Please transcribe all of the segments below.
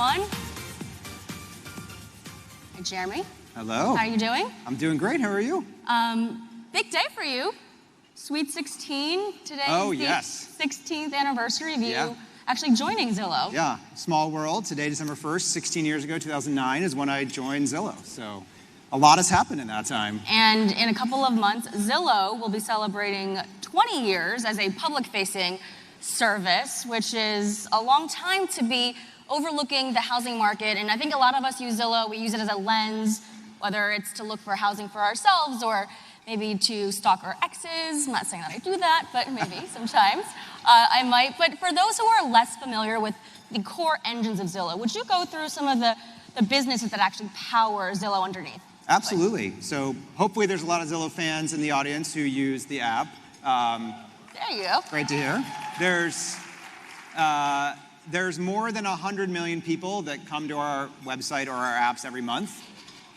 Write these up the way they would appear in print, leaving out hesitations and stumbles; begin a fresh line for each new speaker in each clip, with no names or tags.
everyone. Hi, Jeremy.
Hello.
How are you doing?
I'm doing great. How are you?
Big day for you. Sweet 16. Today
Oh,
is the
yes.
16th anniversary of you
Yeah.
actually joining Zillow.
Yeah, small world. Today, December 1st, 16 years ago, 2009, is when I joined Zillow. So a lot has happened in that time.
And in a couple of months, Zillow will be celebrating 20 years as a public-facing service, which is a long time to be overlooking the housing market. And I think a lot of us use Zillow. We use it as a lens, whether it's to look for housing for ourselves or maybe to stalk our exes. I'm not saying that I do that, but maybe sometimes I might. But for those who are less familiar with the core engines of Zillow, would you go through some of the businesses that actually power Zillow underneath?
Absolutely. So hopefully there's a lot of Zillow fans in the audience who use the app.
There you go.
Great to hear. There's more than 100 million people that come to our website or our apps every month.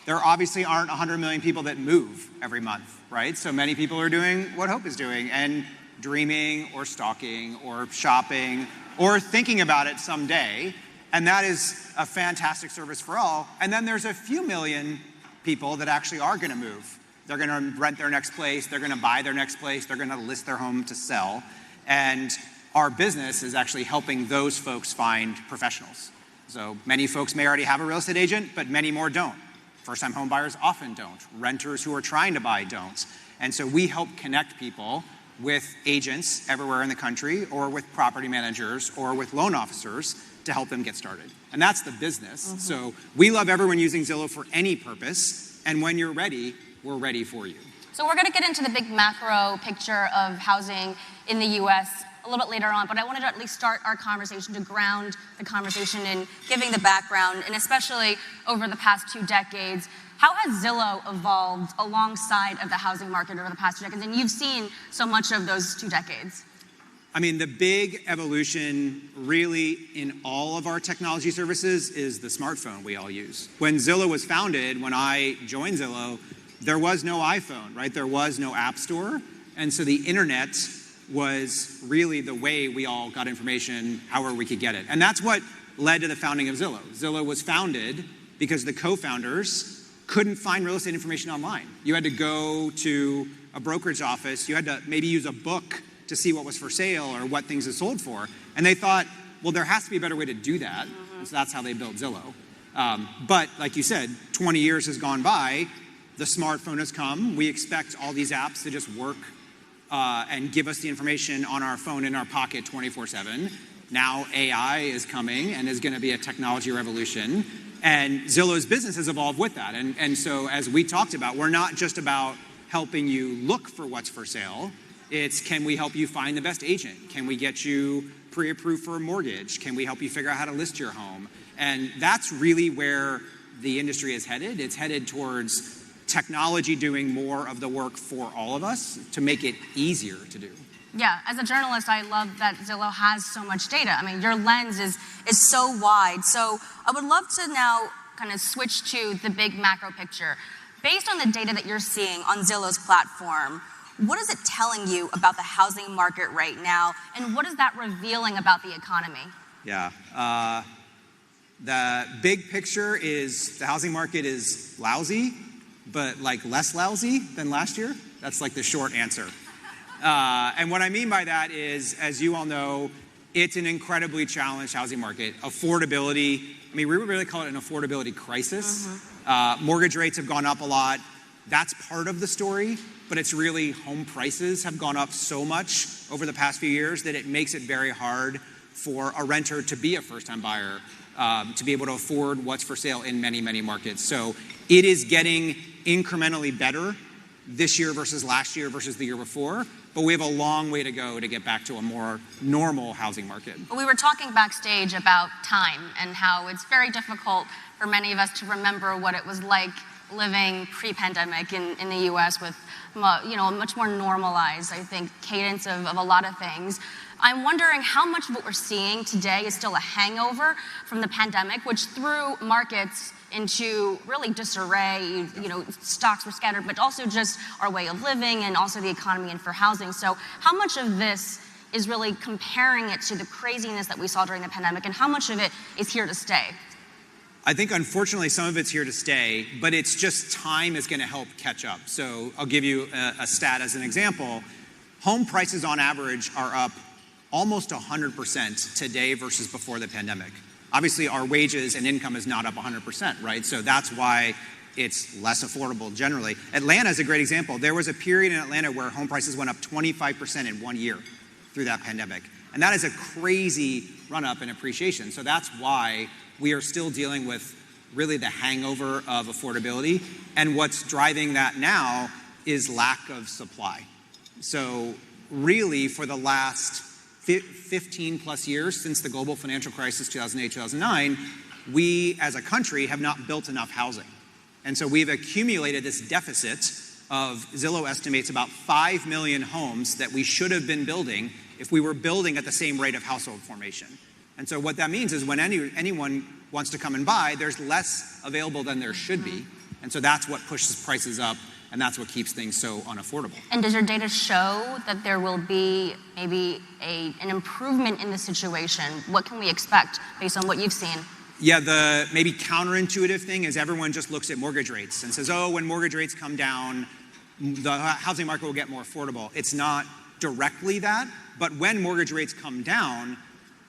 There obviously aren't 100 million people that move every month, right? So many people are doing what Hope is doing and dreaming or stalking or shopping or thinking about it someday. And that is a fantastic service for all. And then there's a few million people that actually are going to move. They're going to rent their next place. They're going to buy their next place. They're going to list their home to sell. And our business is actually helping those folks find professionals. So many folks may already have a real estate agent, but many more don't. First-time home buyers often don't. Renters who are trying to buy don't. And so we help connect people with agents everywhere in the country or with property managers or with loan officers to help them get started. And that's the business. Mm-hmm. So we love everyone using Zillow for any purpose. And when you're ready, we're ready for you.
So we're going to get into the big macro picture of housing in the U.S. a little bit later on, but I wanted to at least start our conversation to ground the conversation in giving the background, and especially over the past 2 decades, how has Zillow evolved alongside of the housing market over the past 2 decades? And you've seen so much of those 2 decades.
I mean, the big evolution really in all of our technology services is the smartphone we all use. When Zillow was founded, when I joined Zillow, there was no iPhone, right? There was no app store. And so the internet was really the way we all got information, however we could get it. And that's what led to the founding of Zillow. Zillow was founded because the co-founders couldn't find real estate information online. You had to go to a brokerage office. You had to maybe use a book to see what was for sale or what things had sold for. And they thought, well, there has to be a better way to do that. Mm-hmm. So that's how they built Zillow. But like you said, 20 years has gone by. The smartphone has come. We expect all these apps to just work and give us the information on our phone in our pocket 24/7. Now AI is coming and is going to be a technology revolution. And Zillow's business has evolved with that. And so as we talked about, we're not just about helping you look for what's for sale. It's, can we help you find the best agent? Can we get you pre-approved for a mortgage? Can we help you figure out how to list your home? And that's really where the industry is headed. It's headed towards technology doing more of the work for all of us to make it easier to do.
Yeah, as a journalist, I love that Zillow has so much data. I mean, your lens is so wide. So I would love to now kind of switch to the big macro picture. Based on the data that you're seeing on Zillow's platform, what is it telling you about the housing market right now? And what is that revealing about the economy?
Yeah, the big picture is the housing market is lousy, but like less lousy than last year. That's like the short answer. And what I mean by that is, as you all know, it's an incredibly challenged housing market. Affordability, I mean, we would really call it an affordability crisis. Mm-hmm. Mortgage rates have gone up a lot. That's part of the story, but it's really home prices have gone up so much over the past few years that it makes it very hard for a renter to be a first-time buyer, to be able to afford what's for sale in many, many markets. So it is getting incrementally better this year versus last year versus the year before, but we have a long way to go to get back to a more normal housing market.
We were talking backstage about time and how it's very difficult for many of us to remember what it was like living pre-pandemic in the U.S. with a much more normalized, I think, cadence of a lot of things. I'm wondering how much of what we're seeing today is still a hangover from the pandemic, which threw markets into really disarray. Stocks were scattered, but also just our way of living and also the economy and for housing. So how much of this is really comparing it to the craziness that we saw during the pandemic, and how much of it is here to stay?
I think unfortunately some of it's here to stay, but it's just time is going to help catch up. So I'll give you a stat as an example. Home prices on average are up almost 100% today versus before the pandemic. Obviously our wages and income is not up 100%, right? So that's why it's less affordable generally. Atlanta is a great example. There was a period in Atlanta where home prices went up 25% in 1 year through that pandemic. And that is a crazy run up in appreciation. So that's why we are still dealing with really the hangover of affordability. And what's driving that now is lack of supply. So really for the last 15 plus years since the global financial crisis, 2008, 2009, we as a country have not built enough housing. And so we've accumulated this deficit of, Zillow estimates, about 5 million homes that we should have been building if we were building at the same rate of household formation. And so what that means is when anyone wants to come and buy, there's less available than there should be. And so that's what pushes prices up, and that's what keeps things so unaffordable.
And does your data show that there will be maybe an improvement in the situation? What can we expect based on what you've seen?
Yeah, the maybe counterintuitive thing is everyone just looks at mortgage rates and says, oh, when mortgage rates come down, the housing market will get more affordable. It's not directly that, but when mortgage rates come down,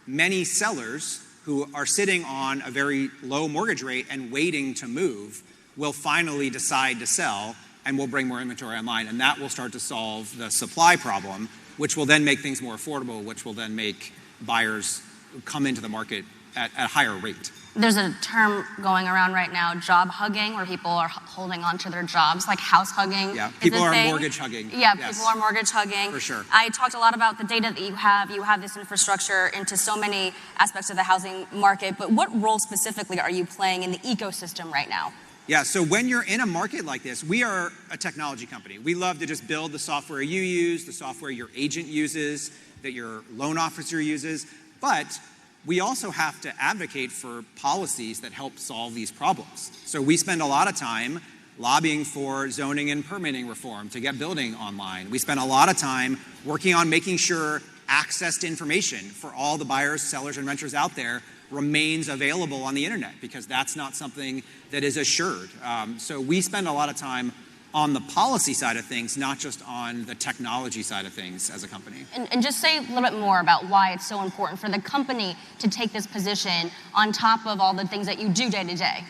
many sellers who are sitting on a very low mortgage rate and waiting to move will finally decide to sell and will bring more inventory online. And that will start to solve the supply problem, which will then make things more affordable, which will then make buyers come into the market at a higher rate.
There's a term going around right now, job hugging, where people are holding on to their jobs, like house hugging.
Yeah, people are mortgage hugging.
Yeah,
yes.
People are mortgage hugging.
For sure.
I talked a lot about the data that you have. You have this infrastructure into so many aspects of the housing market, but what role specifically are you playing in the ecosystem right now?
Yeah, so when you're in a market like this, we are a technology company. We love to just build the software you use, the software your agent uses, that your loan officer uses, but we also have to advocate for policies that help solve these problems. So we spend a lot of time lobbying for zoning and permitting reform to get building online. We spend a lot of time working on making sure access to information for all the buyers, sellers, and renters out there remains available on the internet, because that's not something that is assured. So we spend a lot of time on the policy side of things, not just on the technology side of things as a company.
And just say a little bit more about why it's so important for the company to take this position on top of all the things that you do day to day.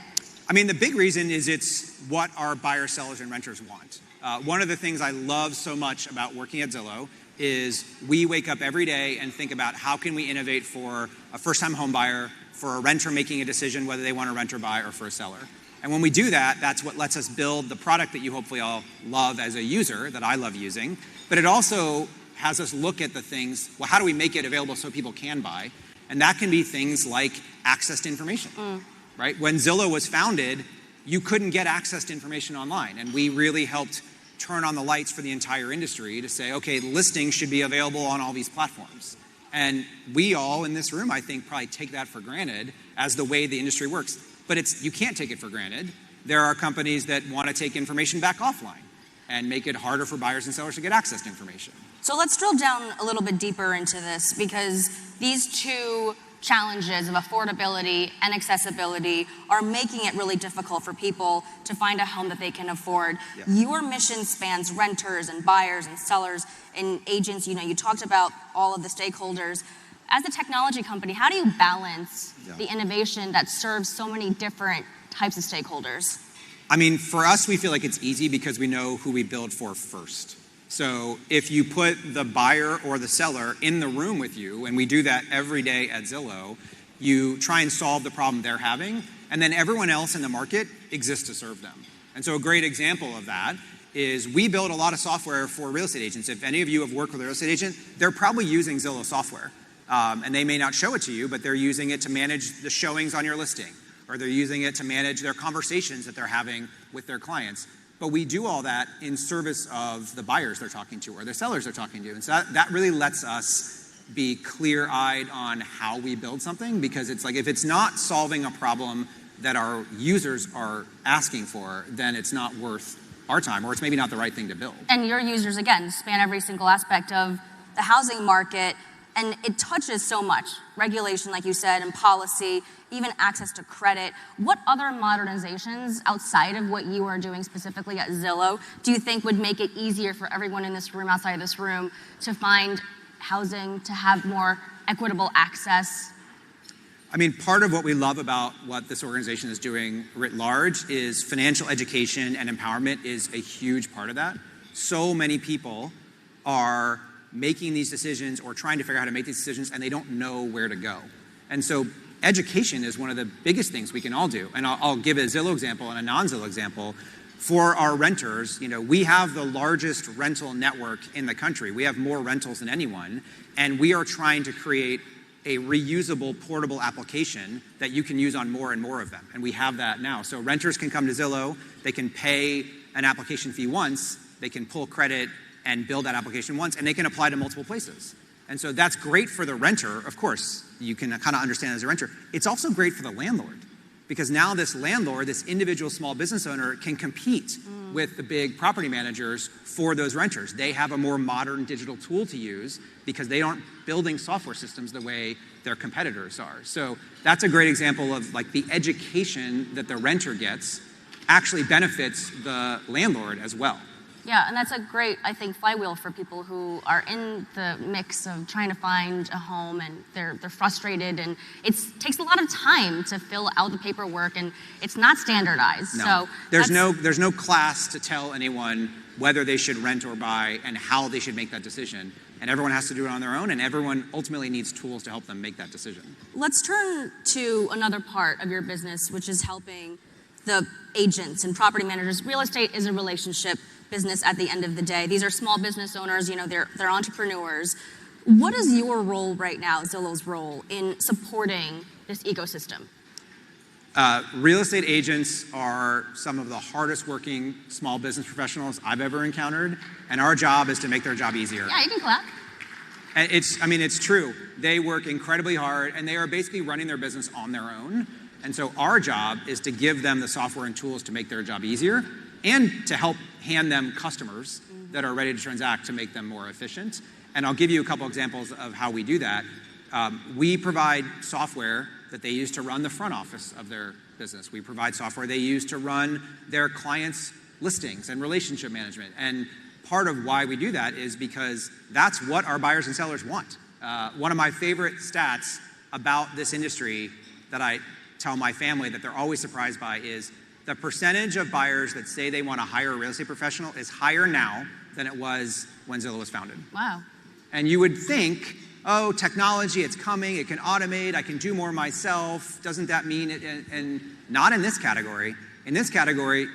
I mean, the big reason is it's what our buyers, sellers, and renters want. One of the things I love so much about working at Zillow is we wake up every day and think about how can we innovate for a first-time home buyer, for a renter making a decision whether they want to rent or buy, or for a seller. And when we do that, that's what lets us build the product that you hopefully all love as a user, that I love using. But it also has us look at the things, well, how do we make it available so people can buy? And that can be things like access to information, right? When Zillow was founded, you couldn't get access to information online. And we really helped turn on the lights for the entire industry to say, okay, listings should be available on all these platforms. And we all in this room, I think, probably take that for granted as the way the industry works. But you can't take it for granted. There are companies that want to take information back offline and make it harder for buyers and sellers to get access to information.
So let's drill down a little bit deeper into this, because these two challenges of affordability and accessibility are making it really difficult for people to find a home that they can afford. Yeah. Your mission spans renters and buyers and sellers and agents. You know, you talked about all of the stakeholders. As a technology company, how do you balance the innovation that serves so many different types of stakeholders?
I mean, for us, we feel like it's easy because we know who we build for first. So if you put the buyer or the seller in the room with you, and we do that every day at Zillow, you try and solve the problem they're having, and then everyone else in the market exists to serve them. And so a great example of that is we build a lot of software for real estate agents. If any of you have worked with a real estate agent, they're probably using Zillow software. And they may not show it to you, but they're using it to manage the showings on your listing, or they're using it to manage their conversations that they're having with their clients. But we do all that in service of the buyers they're talking to or the sellers they're talking to. And so that really lets us be clear-eyed on how we build something, because it's like if it's not solving a problem that our users are asking for, then it's not worth our time, or it's maybe not the right thing to build.
And your users, again, span every single aspect of the housing market. And it touches so much, regulation, like you said, and policy, even access to credit. What other modernizations outside of what you are doing specifically at Zillow do you think would make it easier for everyone in this room, outside of this room, to find housing, to have more equitable access?
I mean, part of what we love about what this organization is doing writ large is financial education and empowerment is a huge part of that. So many people are making these decisions or trying to figure out how to make these decisions, and they don't know where to go. And so education is one of the biggest things we can all do. And I'll give a Zillow example and a non-Zillow example. For our renters, we have the largest rental network in the country. We have more rentals than anyone, and we are trying to create a reusable, portable application that you can use on more and more of them. And we have that now. So renters can come to Zillow, they can pay an application fee once, they can pull credit and build that application once, and they can apply to multiple places. And so that's great for the renter. Of course, you can kind of understand as a renter. It's also great for the landlord, because now this landlord, this individual small business owner, can compete with the big property managers for those renters. They have a more modern digital tool to use because they aren't building software systems the way their competitors are. So that's a great example of like the education that the renter gets actually benefits the landlord as well.
Yeah, and that's a great, I think, flywheel for people who are in the mix of trying to find a home, and they're frustrated, and it takes a lot of time to fill out the paperwork, and it's not standardized.
No.
So
there's no class to tell anyone whether they should rent or buy and how they should make that decision. And everyone has to do it on their own, and everyone ultimately needs tools to help them make that decision.
Let's turn to another part of your business, which is helping the agents and property managers. Real estate is a relationship business at the end of the day. These are small business owners, they're entrepreneurs. What is your role right now, Zillow's role, in supporting this ecosystem?
Real estate agents are some of the hardest working small business professionals I've ever encountered, and our job is to make their job easier.
Yeah, you can clap.
And it's true. They work incredibly hard, and they are basically running their business on their own. And so our job is to give them the software and tools to make their job easier, and to help hand them customers that are ready to transact to make them more efficient. And I'll give you a couple examples of how we do that. We provide software that they use to run the front office of their business. We provide software they use to run their clients' listings and relationship management. And part of why we do that is because that's what our buyers and sellers want. One of my favorite stats about this industry that I tell my family that they're always surprised by is the percentage of buyers that say they want to hire a real estate professional is higher now than it was when Zillow was founded.
Wow.
And you would think, oh, technology, it's coming, it can automate, I can do more myself. Doesn't that mean it? And not in this category. In this category,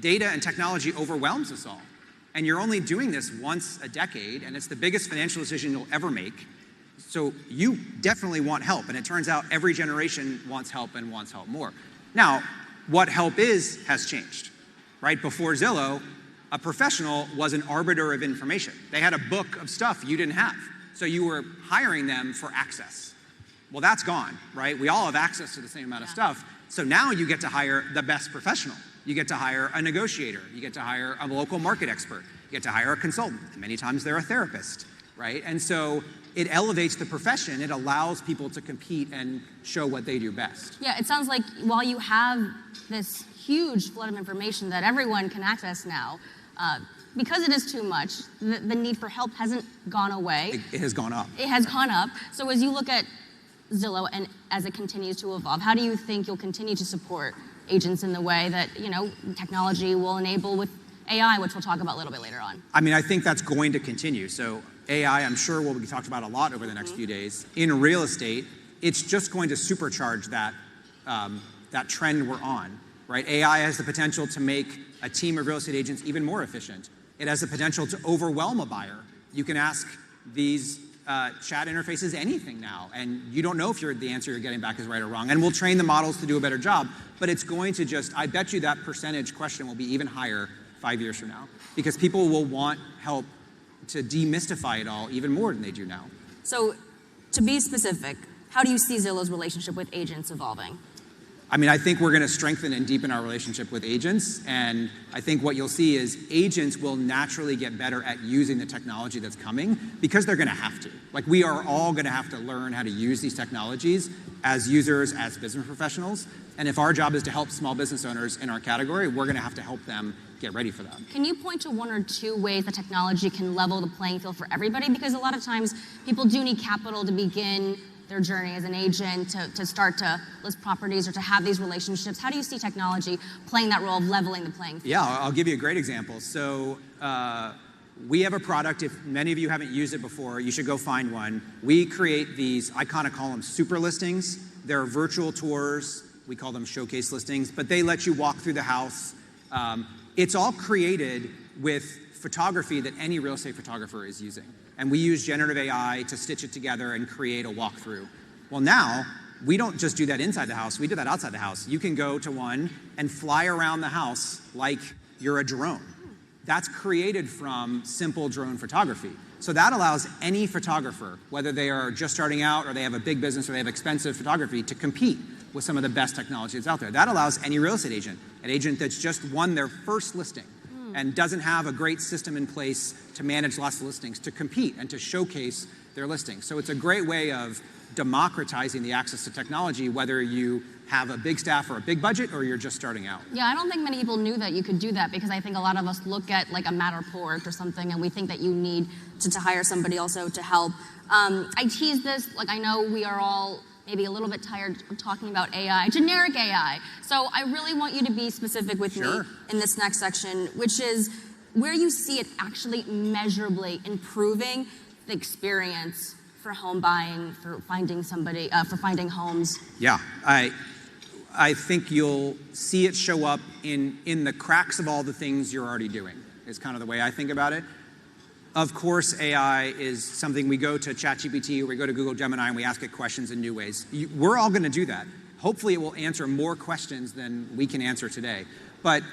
data and technology overwhelms us all. And you're only doing this once a decade, and it's the biggest financial decision you'll ever make. So you definitely want help. And it turns out every generation wants help and wants help more. Now, what help is has changed, right? Before Zillow, a professional was an arbiter of information. They had a book of stuff you didn't have. So you were hiring them for access. Well, that's gone, right? We all have access to the same amount of stuff. So now you get to hire the best professional. You get to hire a negotiator. You get to hire a local market expert. You get to hire a consultant. Many times they're a therapist, right? And so it elevates the profession. It allows people to compete and show what they do best.
Yeah, it sounds like while you have this huge flood of information that everyone can access now, because it is too much, the need for help hasn't gone away.
It has gone up.
It has gone up. So as you look at Zillow and as it continues to evolve, how do you think you'll continue to support agents in the way that, technology will enable with AI, which we'll talk about a little bit later on?
I mean, I think that's going to continue. So AI, I'm sure, will be talked about a lot over the next few days. In real estate, it's just going to supercharge that trend we're on, right? AI has the potential to make a team of real estate agents even more efficient. It has the potential to overwhelm a buyer. You can ask these chat interfaces anything now, and you don't know if the answer you're getting back is right or wrong. And we'll train the models to do a better job, but it's going to I bet you that percentage question will be even higher 5 years from now, because people will want help to demystify it all even more than they do now.
So to be specific, how do you see Zillow's relationship with agents evolving?
I mean, I think we're going to strengthen and deepen our relationship with agents, and I think what you'll see is agents will naturally get better at using the technology that's coming because they're going to have to. Like, we are all going to have to learn how to use these technologies as users, as business professionals, and if our job is to help small business owners in our category, we're going to have to help them get ready for that.
Can you point to one or two ways that technology can level the playing field for everybody? Because a lot of times people do need capital to begin their journey as an agent, to start to list properties or to have these relationships. How do you see technology playing that role of leveling the playing field?
Yeah, I'll give you a great example. So we have a product. If many of you haven't used it before, you should go find one. We create these, I kind of call them super listings. They're virtual tours. We call them showcase listings, but they let you walk through the house. It's all created with photography that any real estate photographer is using. And we use generative AI to stitch it together and create a walkthrough. Well, now, we don't just do that inside the house, we do that outside the house. You can go to one and fly around the house like you're a drone. That's created from simple drone photography. So that allows any photographer, whether they are just starting out or they have a big business or they have expensive photography, to compete with some of the best technology that's out there. That allows any real estate agent, an agent that's just won their first listing and doesn't have a great system in place to manage lots of listings, to compete and to showcase their listings. So it's a great way of democratizing the access to technology, whether you have a big staff or a big budget or you're just starting out.
Yeah, I don't think many people knew that you could do that, because I think a lot of us look at like a Matterport or something and we think that you need to hire somebody also to help. I tease this, like, I know we are all maybe a little bit tired of talking about AI, generic AI. So I really want you to be specific with me in this next section, which is where you see it actually measurably improving the experience for home buying, for finding somebody, for finding homes.
Yeah, I think you'll see it show up in the cracks of all the things you're already doing, is kind of the way I think about it. Of course, AI is something we go to ChatGPT or we go to Google Gemini and we ask it questions in new ways. We're all going to do that. Hopefully, it will answer more questions than we can answer today. But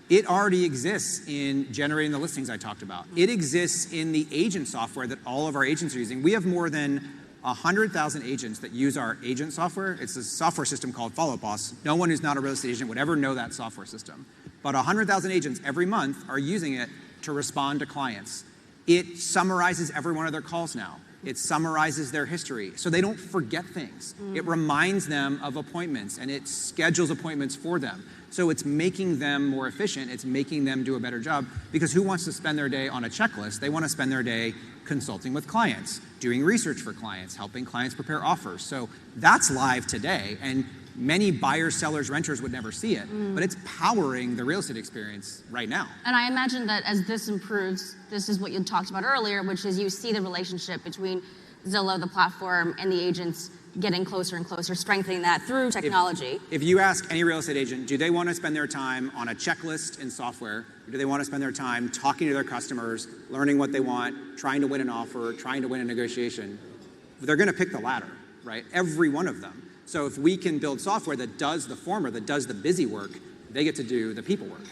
it already exists in generating the listings I talked about. It exists in the agent software that all of our agents are using. We have more than 100,000 agents that use our agent software. It's a software system called Follow Boss. No one who's not a real estate agent would ever know that software system. But 100,000 agents every month are using it to respond to clients. It summarizes every one of their calls now. It summarizes their history so they don't forget things. It reminds them of appointments and it schedules appointments for them. So it's making them more efficient. It's making them do a better job, because who wants to spend their day on a checklist? They want to spend their day consulting with clients, doing research for clients, helping clients prepare offers. So that's live today, and many buyers, sellers, renters would never see it, but it's powering the real estate experience right now.
And I imagine that as this improves, this is what you talked about earlier, which is you see the relationship between Zillow, the platform, and the agents getting closer and closer, strengthening that through technology.
If you ask any real estate agent, do they want to spend their time on a checklist in software? Or do they want to spend their time talking to their customers, learning what they want, trying to win an offer, trying to win a negotiation? They're going to pick the latter, right? Every one of them. So if we can build software that does the former, that does the busy work, they get to do the people work.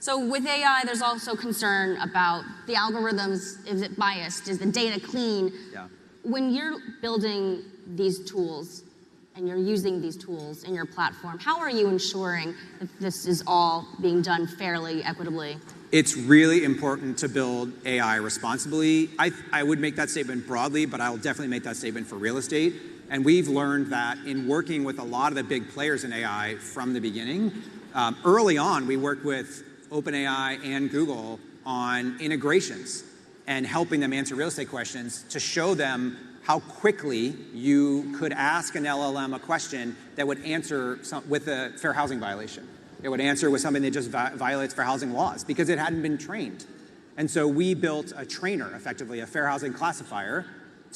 So with AI, there's also concern about the algorithms. Is it biased? Is the data clean?
Yeah.
When you're building these tools and you're using these tools in your platform, how are you ensuring that this is all being done fairly, equitably?
It's really important to build AI responsibly. I would make that statement broadly, but I'll definitely make that statement for real estate. And we've learned that in working with a lot of the big players in AI from the beginning. Early on, we worked with OpenAI and Google on integrations and helping them answer real estate questions to show them how quickly you could ask an LLM a question that would answer with a fair housing violation. It would answer with something that just violates fair housing laws because it hadn't been trained. And so we built a trainer, effectively, a fair housing classifier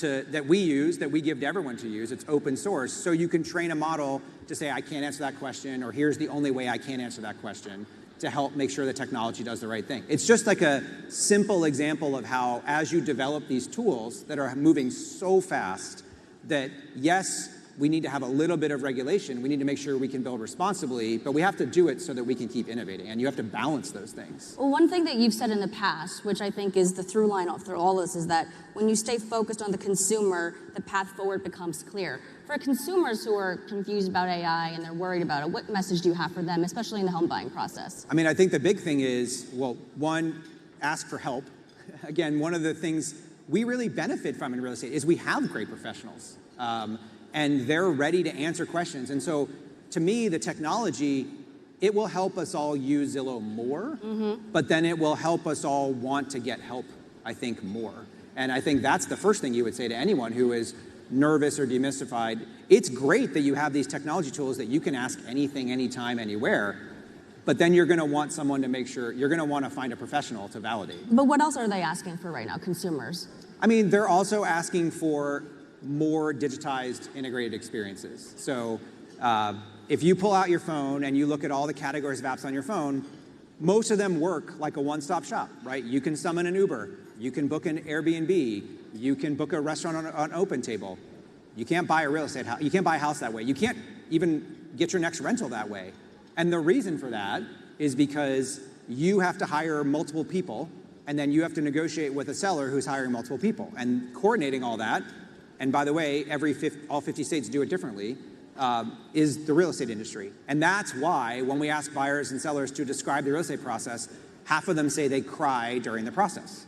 that we use, that we give to everyone to use. It's open source, so you can train a model to say, I can't answer that question, or here's the only way I can answer that question, to help make sure the technology does the right thing. It's just like a simple example of how, as you develop these tools that are moving so fast, that yes, we need to have a little bit of regulation. We need to make sure we can build responsibly, but we have to do it so that we can keep innovating, and you have to balance those things.
Well, one thing that you've said in the past, which I think is the through line through all this, is that when you stay focused on the consumer, the path forward becomes clear. For consumers who are confused about AI and they're worried about it, what message do you have for them, especially in the home buying process?
I mean, I think the big thing is, well, one, ask for help. Again, one of the things we really benefit from in real estate is we have great professionals. And they're ready to answer questions. And so to me, the technology, it will help us all use Zillow more, but then it will help us all want to get help, I think, more. And I think that's the first thing you would say to anyone who is nervous or demystified. It's great that you have these technology tools that you can ask anything, anytime, anywhere, but then you're gonna want someone to make sure, you're gonna wanna find a professional to validate.
But what else are they asking for right now, consumers?
I mean, they're also asking for more digitized integrated experiences. So if you pull out your phone and you look at all the categories of apps on your phone, most of them work like a one-stop shop, right? You can summon an Uber, you can book an Airbnb, you can book a restaurant on OpenTable. You can't buy a real estate house, you can't buy a house that way. You can't even get your next rental that way. And the reason for that is because you have to hire multiple people, and then you have to negotiate with a seller who's hiring multiple people. And coordinating all that, and by the way, all 50 states do it differently, is the real estate industry. And that's why when we ask buyers and sellers to describe the real estate process, half of them say they cry during the process,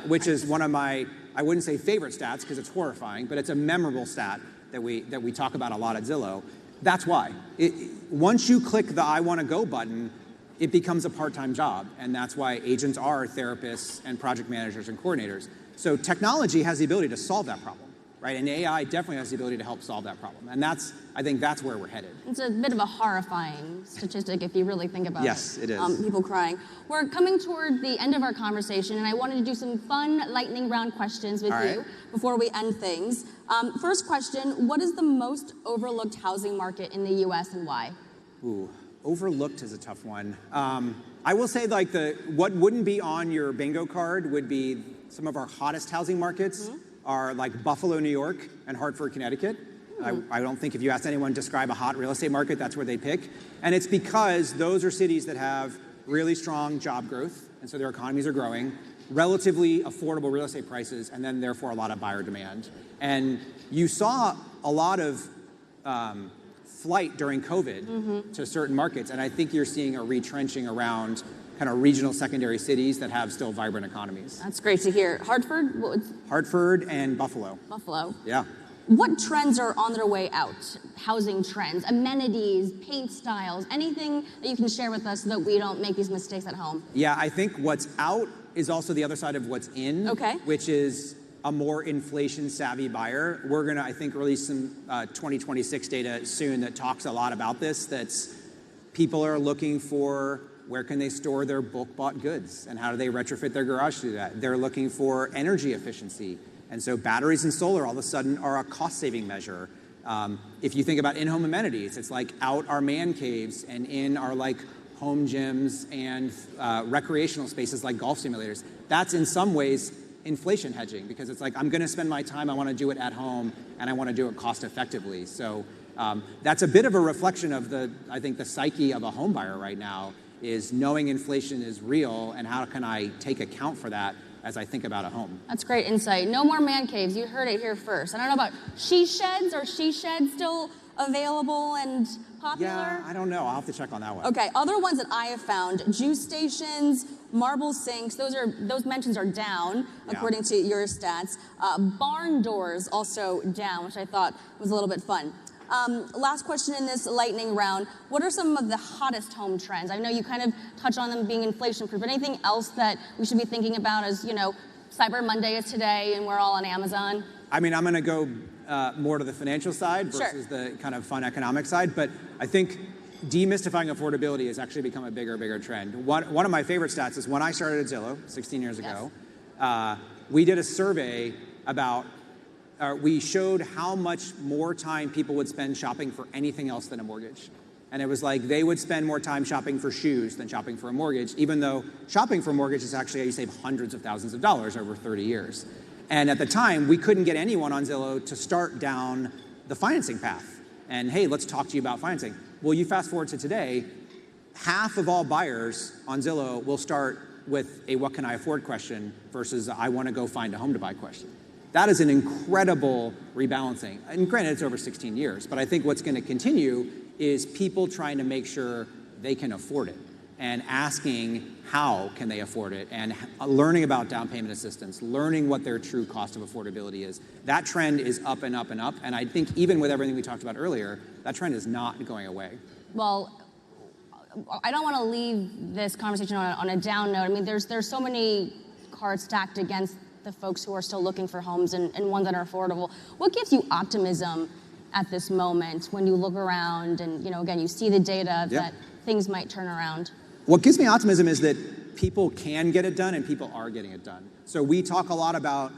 which is one of my, I wouldn't say favorite stats because it's horrifying, but it's a memorable stat that we talk about a lot at Zillow. That's why. Once you click the I want to go button, it becomes a part-time job. And that's why agents are therapists and project managers and coordinators. So technology has the ability to solve that problem. Right? And AI definitely has the ability to help solve that problem. And I think that's where we're headed.
It's a bit of a horrifying statistic if you really think about it.
Yes, it is.
People crying. We're coming toward the end of our conversation, and I wanted to do some fun lightning round questions with you before we end things. First question, what is the most overlooked housing market in the US and why?
Ooh, overlooked is a tough one. I will say like what wouldn't be on your bingo card would be some of our hottest housing markets. Are like Buffalo, New York, and Hartford, Connecticut. I don't think if you asked anyone to describe a hot real estate market, that's where they pick. And it's because those are cities that have really strong job growth, and so their economies are growing, relatively affordable real estate prices, and then therefore a lot of buyer demand. And you saw a lot of flight during COVID to certain markets, and I think you're seeing a retrenching around kind of regional secondary cities that have still vibrant economies.
That's great to hear. Hartford?
Hartford and Buffalo.
Buffalo.
Yeah.
What trends are on their way out? Housing trends, amenities, paint styles, anything that you can share with us so that we don't make these mistakes at home?
Yeah, I think what's out is also the other side of what's in, which is a more inflation-savvy buyer. We're gonna, I think, release some 2026 data soon that talks a lot about this, that's people are looking for where can they store their bulk-bought goods and how do they retrofit their garage to do that? They're looking for energy efficiency. And so batteries and solar all of a sudden are a cost-saving measure. If you think about in-home amenities, it's like out our man caves and in our like home gyms and recreational spaces like golf simulators. That's in some ways inflation hedging because it's like I'm gonna spend my time, I wanna do it at home and I wanna do it cost effectively. So that's a bit of a reflection of I think the psyche of a home buyer right now is knowing inflation is real and how can I take account for that as I think about a home.
That's great insight. No more man caves. You heard it here first. I don't know about she sheds. Are she sheds still available and popular?
Yeah, I don't know. I'll have to check on that one.
Okay, other ones that I have found, juice stations, marble sinks, those mentions are down, according to your stats. Barn doors also down, which I thought was a little bit fun. Last question in this lightning round. What are some of the hottest home trends? I know you kind of touch on them being inflation-proof, but anything else that we should be thinking about as, Cyber Monday is today and we're all on Amazon?
I mean, I'm going to go more to the financial side versus the kind of fun economic side, but I think demystifying affordability has actually become a bigger trend. One of my favorite stats is when I started at Zillow 16 years ago, we did a survey about we showed how much more time people would spend shopping for anything else than a mortgage. And it was like they would spend more time shopping for shoes than shopping for a mortgage, even though shopping for a mortgage is actually how you save hundreds of thousands of dollars over 30 years. And at the time, we couldn't get anyone on Zillow to start down the financing path. And hey, let's talk to you about financing. Well, you fast forward to today, half of all buyers on Zillow will start with a what can I afford question versus I want to go find a home to buy question. That is an incredible rebalancing. And granted, it's over 16 years, but I think what's going to continue is people trying to make sure they can afford it and asking how can they afford it and learning about down payment assistance, learning what their true cost of affordability is. That trend is up and up and up. And I think even with everything we talked about earlier, that trend is not going away.
Well, I don't want to leave this conversation on a down note. I mean, there's so many cards stacked against the folks who are still looking for homes and ones that are affordable. What gives you optimism at this moment when you look around and, again, you see the data that things might turn around?
What gives me optimism is that people can get it done and people are getting it done. So we talk a lot about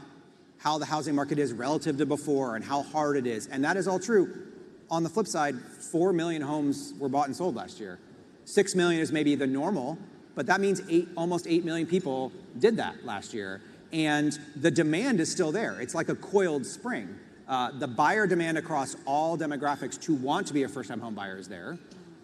how the housing market is relative to before and how hard it is. And that is all true. On the flip side, 4 million homes were bought and sold last year. 6 million is maybe the normal, but that means almost 8 million people did that last year. And the demand is still there. It's like a coiled spring. The buyer demand across all demographics to want to be a first-time home buyer is there.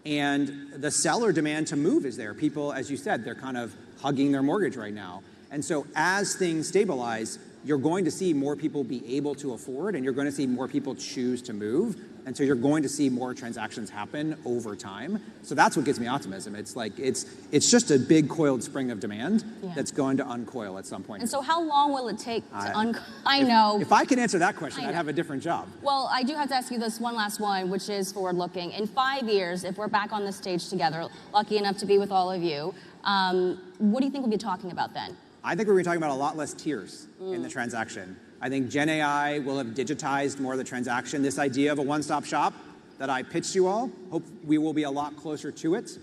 And the seller demand to move is there. People, as you said, they're kind of hugging their mortgage right now. And so as things stabilize, you're going to see more people be able to afford, and you're going to see more people choose to move. And so you're going to see more transactions happen over time. So that's what gives me optimism. It's like it's just a big coiled spring of demand that's going to uncoil at some point.
And so how long will it take to uncoil? I know.
If I could answer that question, I'd have a different job.
Well, I do have to ask you this one last one, which is forward-looking. In 5 years, if we're back on the stage together, lucky enough to be with all of you, what do you think we'll be talking about then?
I think we're going to be talking about a lot less tiers in the transaction. I think Gen AI will have digitized more of the transaction. This idea of a one-stop shop that I pitched you all, hope we will be a lot closer to it.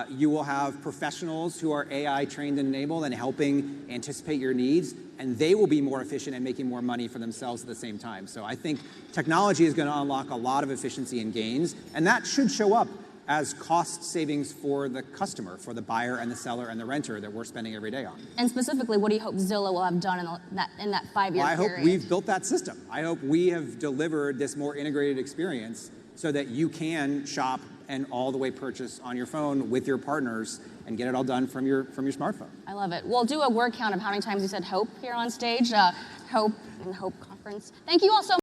You will have professionals who are AI trained and enabled and helping anticipate your needs, and they will be more efficient and making more money for themselves at the same time. So I think technology is going to unlock a lot of efficiency and gains, and that should show up as cost savings for the customer, for the buyer and the seller and the renter that we're spending every day on.
And specifically, what do you hope Zillow will have done in that 5 year period?
I hope we've built that system. I hope we have delivered this more integrated experience so that you can shop and all the way purchase on your phone with your partners and get it all done from your smartphone.
I love it. We'll do a word count of how many times you said hope here on stage. Hope and Hope Conference. Thank you all so much.